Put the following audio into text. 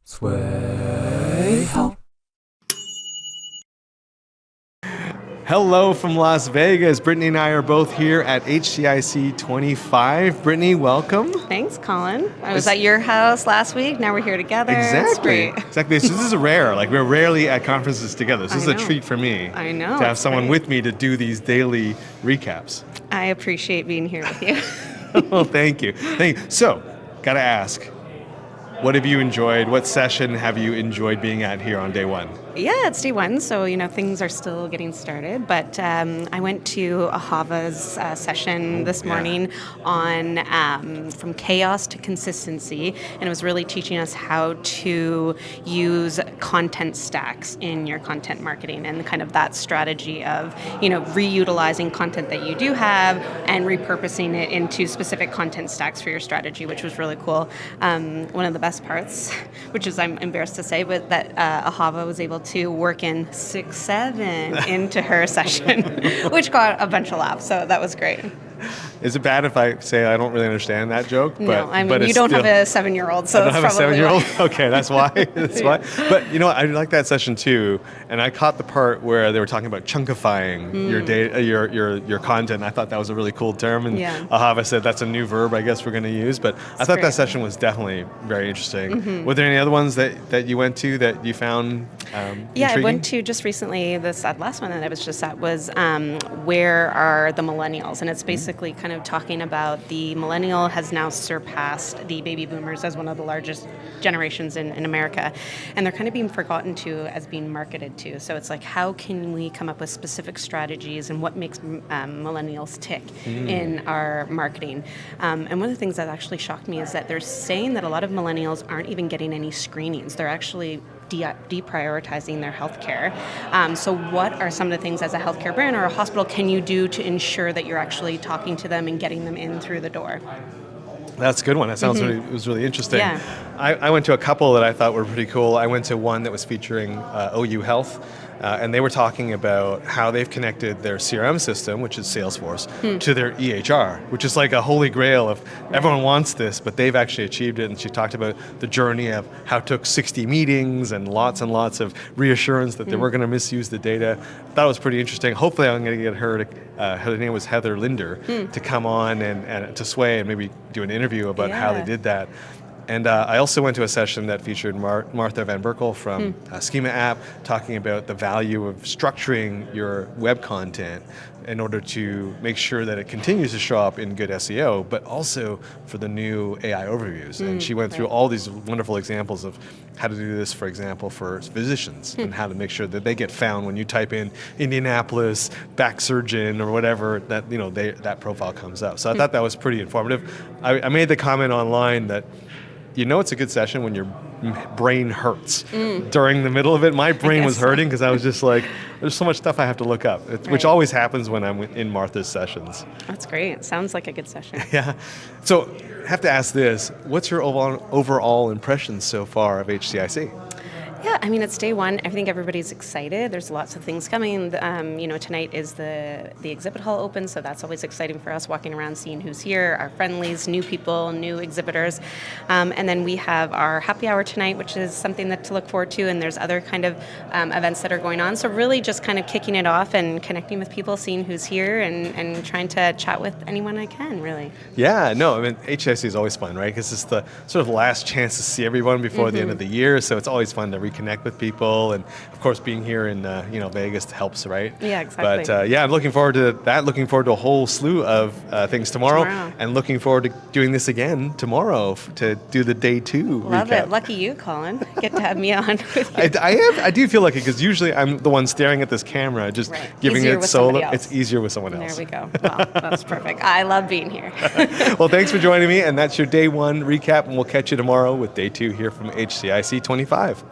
Swaay. Hello from Las Vegas. Brittany and I are both here at HCIC25. Brittany, welcome. Thanks, Colin. I was at your house last week. Now we're here together. Exactly. It's great. Exactly. So this is rare. Like, we're rarely at conferences together. So this is a treat for me. I know. To have someone with me to do these daily recaps. I appreciate being here with you. Well, thank you. Thank you. So, gotta ask, what have you enjoyed? What session have you enjoyed being at here on day one? Yeah, it's day one, so things are still getting started. But I went to Ahava's session this morning on from chaos to consistency, and it was really teaching us how to use content stacks in your content marketing and kind of that strategy of reutilizing content that you do have and repurposing it into specific content stacks for your strategy, which was really cool. One of the best parts, which is I'm embarrassed to say, but that Ahava was able to work in 6-7 into her session, which got a bunch of laughs. So that was great. Is it bad if I say I don't really understand that joke? No, you don't have a 7-year-old, so I don't have a 7-year-old. Okay, that's why. That's Yeah. why. But I like that session too, and I caught the part where they were talking about chunkifying your data, your content. I thought that was a really cool term, and Ahava said that's a new verb I guess we're going to use. But I thought that session was definitely very interesting. Mm-hmm. Were there any other ones that you went to that you found Yeah, intriguing? I went to just recently, this last one that I was just at was Where Are the Millennials? And it's basically kind of talking about the millennial has now surpassed the baby boomers as one of the largest generations in America. And they're kind of being forgotten to as being marketed to. So it's like, how can we come up with specific strategies and what makes millennials tick in our marketing? And one of the things that actually shocked me is that they're saying that a lot of millennials aren't even getting any screenings. They're actually deprioritizing their healthcare. So what are some of the things as a healthcare brand or a hospital can you do to ensure that you're actually talking to them and getting them in through the door? That's a good one. That sounds it was really interesting. Yeah. I went to a couple that I thought were pretty cool. I went to one that was featuring OU Health. And they were talking about how they've connected their CRM system, which is Salesforce, to their EHR, which is like a holy grail of everyone wants this, but they've actually achieved it. And she talked about the journey of how it took 60 meetings and lots of reassurance that they weren't going to misuse the data. That was pretty interesting. Hopefully I'm going to get her to, her name was Heather Linder, to come on and to Swaay and maybe do an interview about how they did that. And I also went to a session that featured Martha Van Berkel from Schema App, talking about the value of structuring your web content in order to make sure that it continues to show up in good SEO, but also for the new AI overviews. And she went through all these wonderful examples of how to do this, for example, for physicians, and how to make sure that they get found when you type in Indianapolis back surgeon or whatever, that that profile comes up. So I thought that was pretty informative. I made the comment online that it's a good session when your brain hurts during the middle of it. My brain was hurting because I was just like, there's so much stuff I have to look up, which always happens when I'm in Martha's sessions. That's great. Sounds like a good session. Yeah. So I have to ask this. What's your overall impression so far of HCIC? Yeah, I mean, it's day one. I think everybody's excited. There's lots of things coming. Tonight is the exhibit hall open, so that's always exciting for us, walking around, seeing who's here, our friendlies, new people, new exhibitors. And then we have our happy hour tonight, which is something to look forward to, and there's other kind of events that are going on. So really just kind of kicking it off and connecting with people, seeing who's here, and trying to chat with anyone I can, really. Yeah, no, I mean, HCIC is always fun, right? Because it's the sort of last chance to see everyone before the end of the year, so it's always fun to reconnect with people, and of course being here in Vegas helps, right? Yeah, exactly. But I'm looking forward to that, looking forward to a whole slew of things tomorrow, and looking forward to doing this again tomorrow to do the day 2 Love recap. it. Lucky you, Colin. Get to have me on with you. I do feel lucky because usually I'm the one staring at this camera, just giving Easier it with solo. somebody else. It's easier with someone else. There we go. Well, that's perfect. I love being here. Well, thanks for joining me, and that's your day 1 recap, and we'll catch you tomorrow with day 2 here from HCIC25.